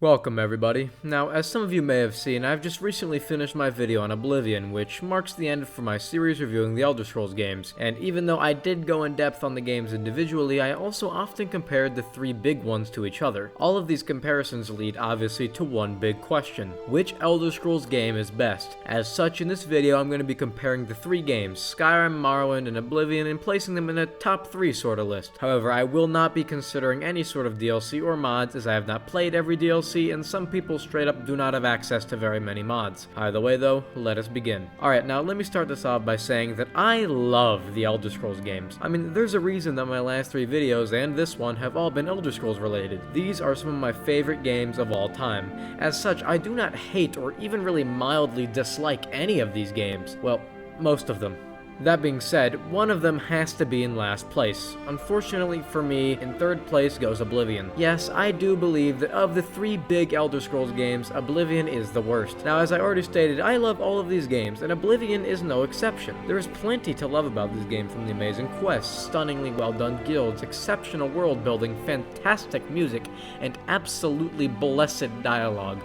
Welcome everybody. Now, as some of you may have seen, I've just recently finished my video on Oblivion, which marks the end for my series reviewing the Elder Scrolls games, and even though I did go in depth on the games individually, I also often compared the three big ones to each other. All of these comparisons lead obviously to one big question: which Elder Scrolls game is best? As such, in this video I'm going to be comparing the three games, Skyrim, Morrowind, and Oblivion, and placing them in a top 3 sort of list. However, I will not be considering any sort of DLC or mods, as I have not played every DLC, and some people straight up do not have access to very many mods. Either way though, let us begin. Alright, now let me start this off by saying that I love the Elder Scrolls games. I mean, there's a reason that my last 3 videos and this one have all been Elder Scrolls related. These are some of my favorite games of all time. As such, I do not hate or even really mildly dislike any of these games. Well, most of them. That being said, one of them has to be in last place. Unfortunately for me, in third place goes Oblivion. Yes, I do believe that of the 3 big Elder Scrolls games, Oblivion is the worst. Now, as I already stated, I love all of these games, and Oblivion is no exception. There is plenty to love about this game, from the amazing quests, stunningly well done guilds, exceptional world building, fantastic music, and absolutely blessed dialogue.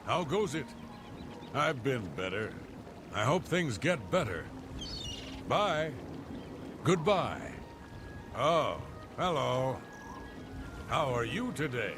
How goes it? I've been better. I hope things get better. Bye. Goodbye. Oh, hello. How are you today?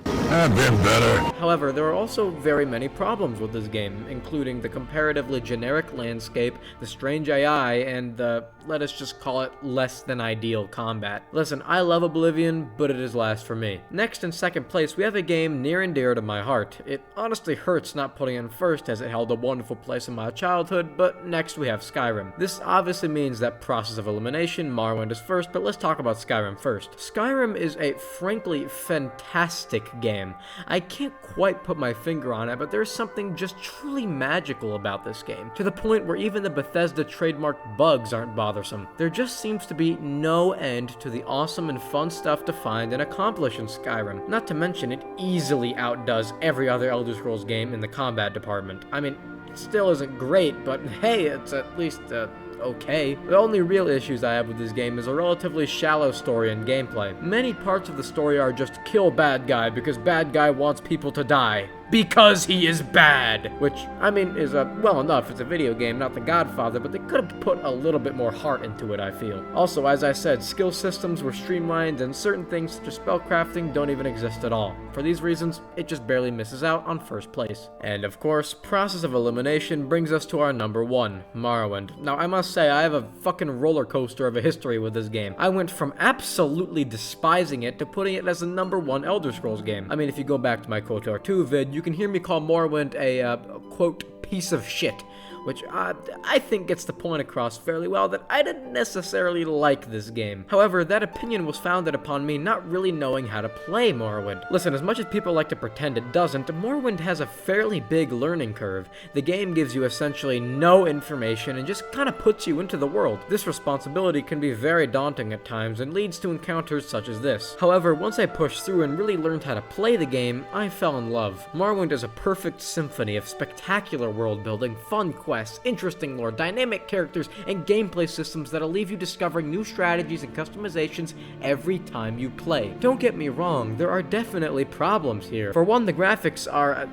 I've been better. However, there are also very many problems with this game, including the comparatively generic landscape, the strange AI, and the, let us just call it, less than ideal combat. Listen, I love Oblivion, but it is last for me. Next, in second place, we have a game near and dear to my heart. It honestly hurts not putting it in first, as it held a wonderful place in my childhood, but next we have Skyrim. This obviously means that Process of Elimination, Morrowind is first, but let's talk about Skyrim first. Skyrim is a frankly fantastic game. I can't quite put my finger on it, but there's something just truly magical about this game, to the point where even the Bethesda trademarked bugs aren't bothersome. There just seems to be no end to the awesome and fun stuff to find and accomplish in Skyrim. Not to mention, it easily outdoes every other Elder Scrolls game in the combat department. I mean, it still isn't great, but hey, it's at least, okay. The only real issues I have with this game is a relatively shallow story and gameplay. Many parts of the story are just kill bad guy because bad guy wants people to die. Because he is bad! Which, I mean, is well enough. It's a video game, not The Godfather, but they could have put a little bit more heart into it, I feel. Also, as I said, skill systems were streamlined, and certain things such as spellcrafting don't even exist at all. For these reasons, it just barely misses out on first place. And of course, Process of Elimination brings us to our number 1, Morrowind. Now, I must say, I have a fucking roller coaster of a history with this game. I went from absolutely despising it to putting it as the number 1 Elder Scrolls game. I mean, if you go back to my KOTOR 2 vid, you can hear me call Morrowind a quote, piece of shit, which I think gets the point across fairly well that I didn't necessarily like this game. However, that opinion was founded upon me not really knowing how to play Morrowind. Listen, as much as people like to pretend it doesn't, Morrowind has a fairly big learning curve. The game gives you essentially no information and just kind of puts you into the world. This responsibility can be very daunting at times and leads to encounters such as this. However, once I pushed through and really learned how to play the game, I fell in love. Morrowind is a perfect symphony of spectacular world building, fun quests, interesting lore, dynamic characters, and gameplay systems that'll leave you discovering new strategies and customizations every time you play. Don't get me wrong, there are definitely problems here. For one, the graphics are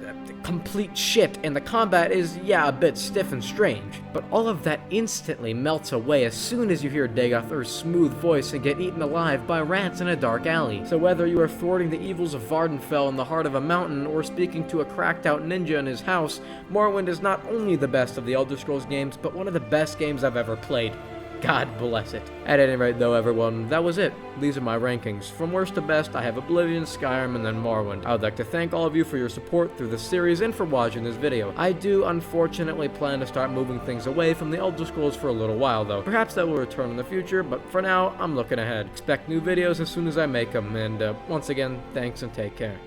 complete shit, and the combat is, yeah, a bit stiff and strange. But all of that instantly melts away as soon as you hear Dagothr's smooth voice and get eaten alive by rats in a dark alley. So whether you are thwarting the evils of Vardenfell in the heart of a mountain, or speaking to a cracked-out ninja in his house, Morrowind is not only the best of the Elder Scrolls games, but one of the best games I've ever played. God bless it. At any rate though, everyone, that was it. These are my rankings. From worst to best, I have Oblivion, Skyrim, and then Morrowind. I would like to thank all of you for your support through this series and for watching this video. I do unfortunately plan to start moving things away from the Elder Scrolls for a little while though. Perhaps that will return in the future, but for now, I'm looking ahead. Expect new videos as soon as I make them, and once again, thanks and take care.